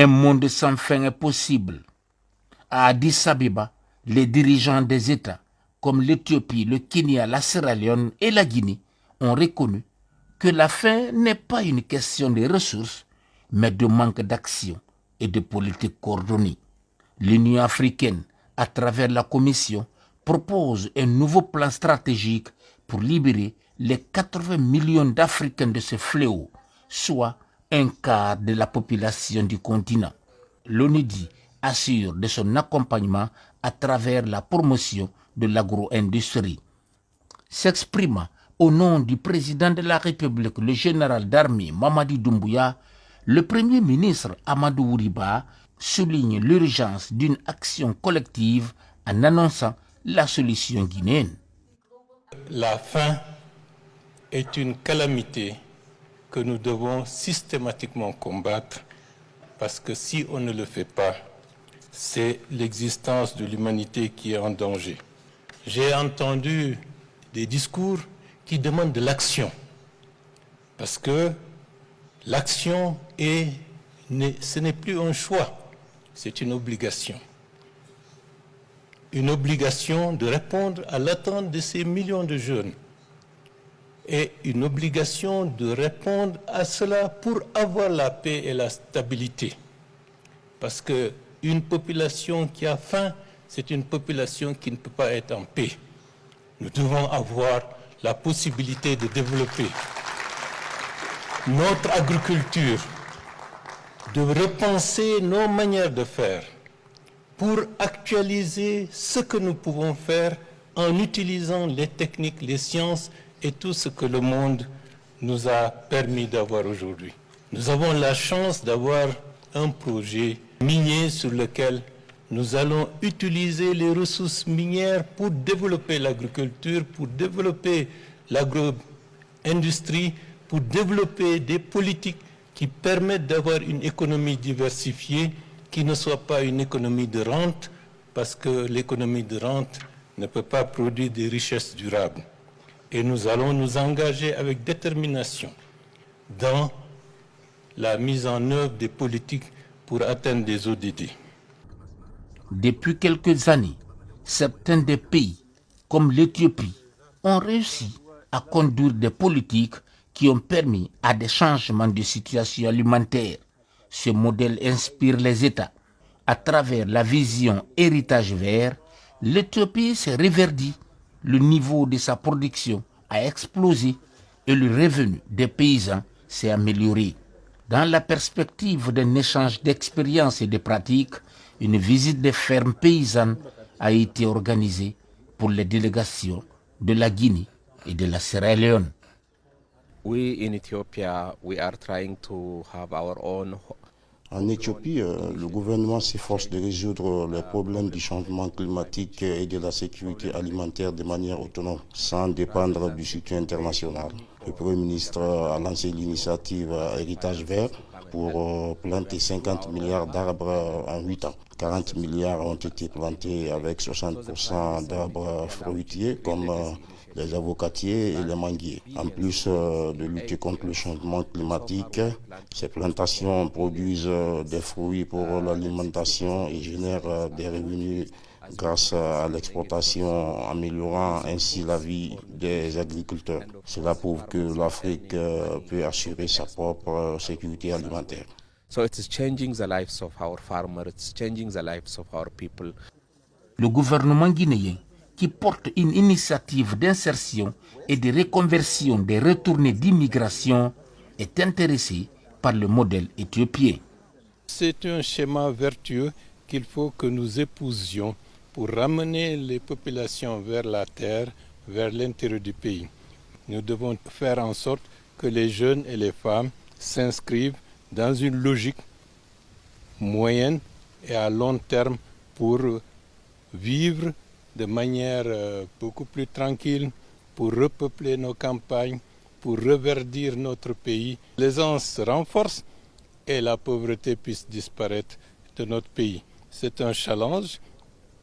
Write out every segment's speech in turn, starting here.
Un monde sans fin est possible. À Addis Abeba, les dirigeants des États, comme l'Éthiopie, le Kenya, la Sierra Leone et la Guinée, ont reconnu que la faim n'est pas une question de ressources, mais de manque d'action et de politique coordonnée. L'Union africaine, à travers la Commission, propose un nouveau plan stratégique pour libérer les 80 millions d'Africains de ce fléau, soit un quart de la population du continent. L'ONUDI assure de son accompagnement à travers la promotion de l'agro-industrie. S'exprimant au nom du président de la République, le général d'armée Mamadi Doumbouya, le Premier ministre Amadou Ouriba souligne l'urgence d'une action collective en annonçant la solution guinéenne. La faim est une calamité que nous devons systématiquement combattre parce que si on ne le fait pas, c'est l'existence de l'humanité qui est en danger. J'ai entendu des discours qui demandent de l'action parce que l'action ce n'est plus un choix, c'est une obligation. Une obligation de répondre à l'attente de ces millions de jeunes et une obligation de répondre à cela pour avoir la paix et la stabilité. Parce qu'une population qui a faim, c'est une population qui ne peut pas être en paix. Nous devons avoir la possibilité de développer notre agriculture, de repenser nos manières de faire pour actualiser ce que nous pouvons faire en utilisant les techniques, les sciences et tout ce que le monde nous a permis d'avoir aujourd'hui. Nous avons la chance d'avoir un projet minier sur lequel nous allons utiliser les ressources minières pour développer l'agriculture, pour développer l'agro-industrie, pour développer des politiques qui permettent d'avoir une économie diversifiée, qui ne soit pas une économie de rente, parce que l'économie de rente ne peut pas produire des richesses durables. Et nous allons nous engager avec détermination dans la mise en œuvre des politiques pour atteindre des ODD. Depuis quelques années, certains des pays, comme l'Éthiopie, ont réussi à conduire des politiques qui ont permis à des changements de situation alimentaire. Ce modèle inspire les États. À travers la vision héritage vert, l'Éthiopie s'est reverdie, le niveau de sa production a explosé et le revenu des paysans s'est amélioré. Dans la perspective d'un échange d'expériences et de pratiques, une visite des fermes paysannes a été organisée pour les délégations de la Guinée et de la Sierra Leone. En Éthiopie, le gouvernement s'efforce de résoudre les problèmes du changement climatique et de la sécurité alimentaire de manière autonome, sans dépendre du soutien international. Le Premier ministre a lancé l'initiative Héritage Vert pour planter 50 milliards d'arbres en 8 ans. 40 milliards ont été plantés avec 60% d'arbres fruitiers comme les avocatiers et les manguiers. En plus de lutter contre le changement climatique, ces plantations produisent des fruits pour l'alimentation et génèrent des revenus grâce à l'exportation, améliorant ainsi la vie des agriculteurs. Cela prouve que l'Afrique peut assurer sa propre sécurité alimentaire. So it is changing the lives of our farmers, it's changing the lives of our people. Le gouvernement guinéen, qui porte une initiative d'insertion et de reconversion des retournés d'immigration, est intéressé par le modèle éthiopien. C'est un schéma vertueux qu'il faut que nous épousions pour ramener les populations vers la terre, vers l'intérieur du pays. Nous devons faire en sorte que les jeunes et les femmes s'inscrivent dans une logique moyenne et à long terme pour vivre de manière beaucoup plus tranquille, pour repeupler nos campagnes, pour reverdir notre pays. L'aisance se renforce et la pauvreté puisse disparaître de notre pays. C'est un challenge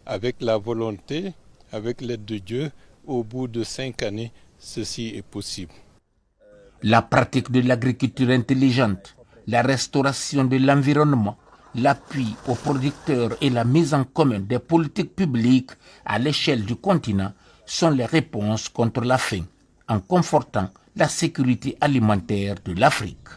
avec la volonté, avec l'aide de Dieu. Au bout de 5 années, ceci est possible. La pratique de l'agriculture intelligente, la restauration de l'environnement, l'appui aux producteurs et la mise en commun des politiques publiques à l'échelle du continent sont les réponses contre la faim, en confortant la sécurité alimentaire de l'Afrique.